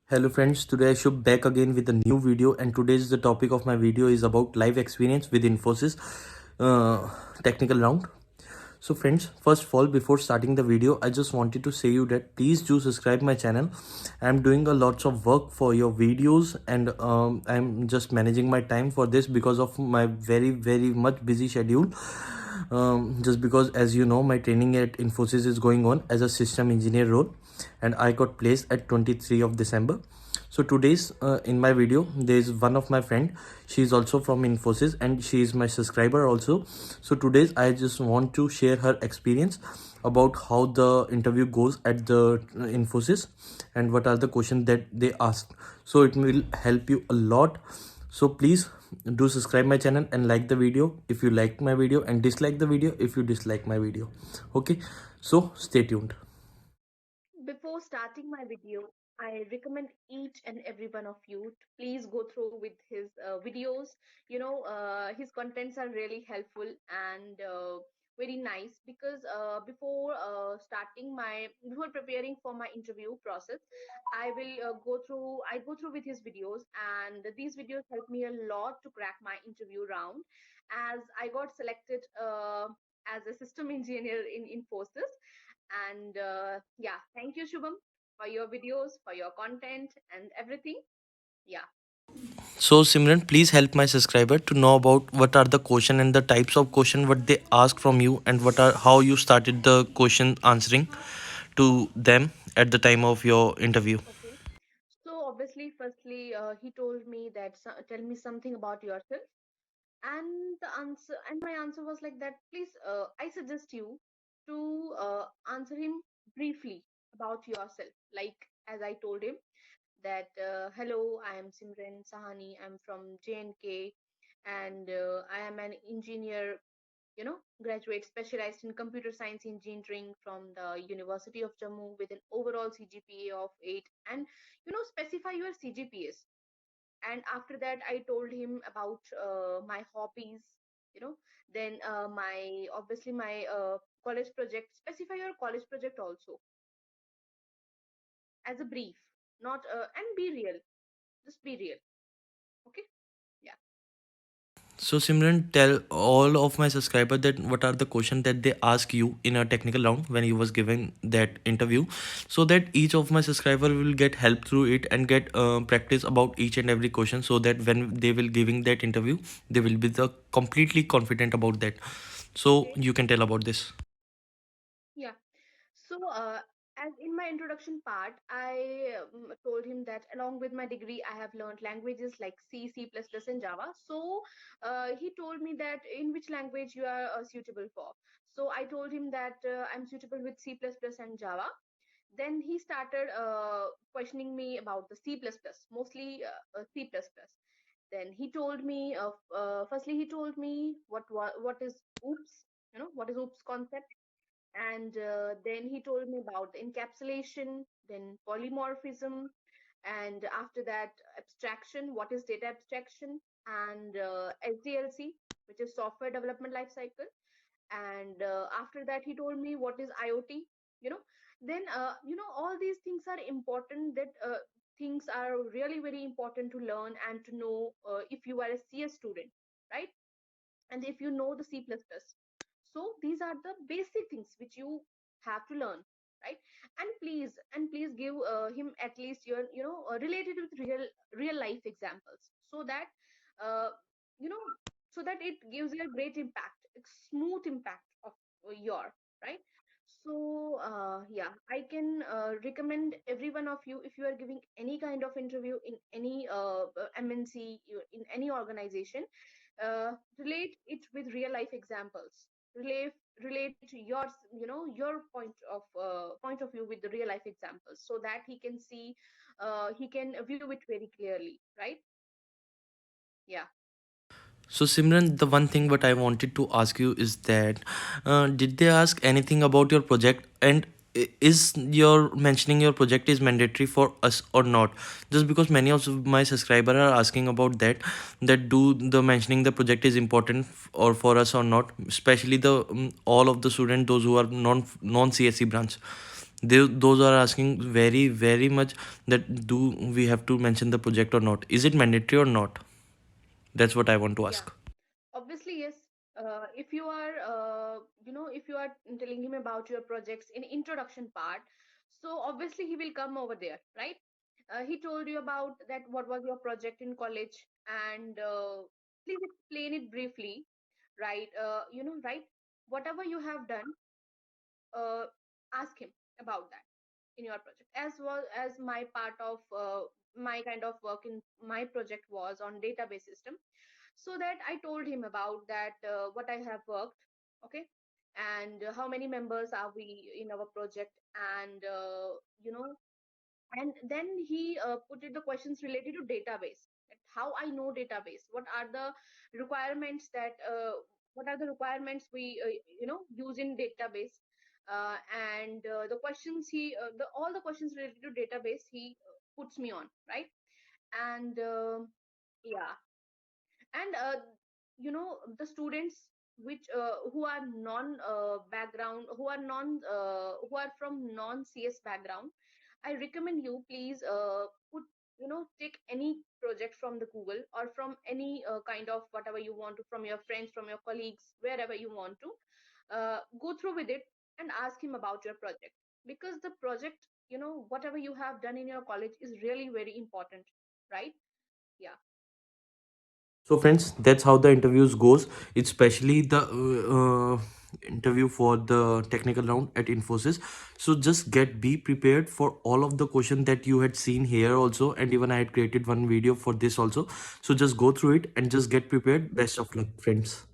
Hello friends, today I should back again with a new video, and today's the topic of my video is about live experience with Infosys technical round. So friends, first of all, before starting the video, I just wanted to say you that please do subscribe my channel. I'm doing a lots of work for your videos, and I'm just managing my time for this because of my very much busy schedule. Just because, as you know, my training at Infosys is going on as a system engineer role, and I got placed at 23 of December. So today's in my video there is one of my friend. She is also from Infosys and she is my subscriber also. So today's I just want to share her experience about how the interview goes at the Infosys and what are the questions that they ask. So it will help you a lot. So please do subscribe my channel and like the video if you like my video, and dislike the video if you dislike my video. Okay, so stay tuned. Before starting my video, I recommend each and every one of you to please go through with his videos. His contents are really helpful and very nice because before preparing for my interview process, I go through with his videos, and these videos help me a lot to crack my interview round, as I got selected as a system engineer in Infosys. And yeah, thank you, Shubham, for your videos, for your content, and everything. Yeah. So Simran, please help my subscriber to know about what are the question and the types of question what they ask from you, and what are how you started the question answering to them at the time of your interview. Okay. So obviously, firstly, he told me that tell me something about yourself, and my answer was like that. Please, I suggest you to answer him briefly about yourself. Like as I told him that, hello, I am Simran Sahani. I'm from JNK, and I am an engineer, graduate specialized in computer science engineering from the University of Jammu with an overall CGPA of 8, and specify your CGPAs. And after that, I told him about my hobbies, you know then my obviously my college project. Specify your college project also as a brief, not and be real, just be real. Okay. Yeah. So Simran, tell all of my subscriber that what are the questions that they ask you in a technical round when you was given that interview, so that each of my subscriber will get help through it and get practice about each and every question, so that when they will giving that interview, they will be the completely confident about that. So Okay. you can tell about this. Yeah. So, as in my introduction part, I told him that along with my degree, I have learned languages like C, C++, and Java. So, he told me that in which language you are suitable for. So, I told him that I'm suitable with C++ and Java. Then he started questioning me about the C++, mostly C++. Then he told me, firstly, he told me what is OOPS, what is OOPS concept. And then he told me about the encapsulation, then polymorphism, and after that abstraction, what is data abstraction, and SDLC, which is software development lifecycle. And after that he told me what is IoT. you know then all these things are important, that things are really very important to learn and to know if you are a CS student, right? And if you know the C++. So these are the basic things which you have to learn, right? And please give him at least your related with real life examples, so that uh, you know so that it gives you a great impact, a smooth impact of your, right? So yeah, I can recommend every one of you, if you are giving any kind of interview in any MNC, in any organization, relate it with real life examples. Relate to your your point of view with the real life examples, so that he can see, he can view it very clearly, right? Yeah. So Simran, the one thing what I wanted to ask you is that did they ask anything about your project, and is your mentioning your project is mandatory for us or not? Just because many of my subscribers are asking about that do the mentioning the project is important or for us or not, especially the all of the students those who are non CSE branch. Those are asking very, very much that do we have to mention the project or not? Is it mandatory or not? That's what I want to Yeah, ask. obviously yes. If you are if you are telling him about your projects in introduction part, so obviously he will come over there, right? He told you about that what was your project in college, and please explain it briefly, right? Right, whatever you have done, uh, ask him about that in your project, as well as my part of my kind of work in my project was on database system. So that I told him about that, what I have worked, okay, and how many members are we in our project, and you know and then he put it the questions related to database, that how I know database, what are the requirements that what are the requirements we use in database, and the questions he the all the questions related to database he puts me on, right? And yeah, and the students which who are non background, who are from non CS background, I recommend you please put take any project from the Google, or from any kind of whatever you want to, from your friends, from your colleagues, wherever you want to go through with it, and ask him about your project, because the project, whatever you have done in your college is really very important, right? Yeah. So friends, that's how the interviews goes. It's especially the interview for the technical round at Infosys. So just be prepared for all of the questions that you had seen here also, and even I had created one video for this also. So just go through it and just get prepared. Best of luck, friends.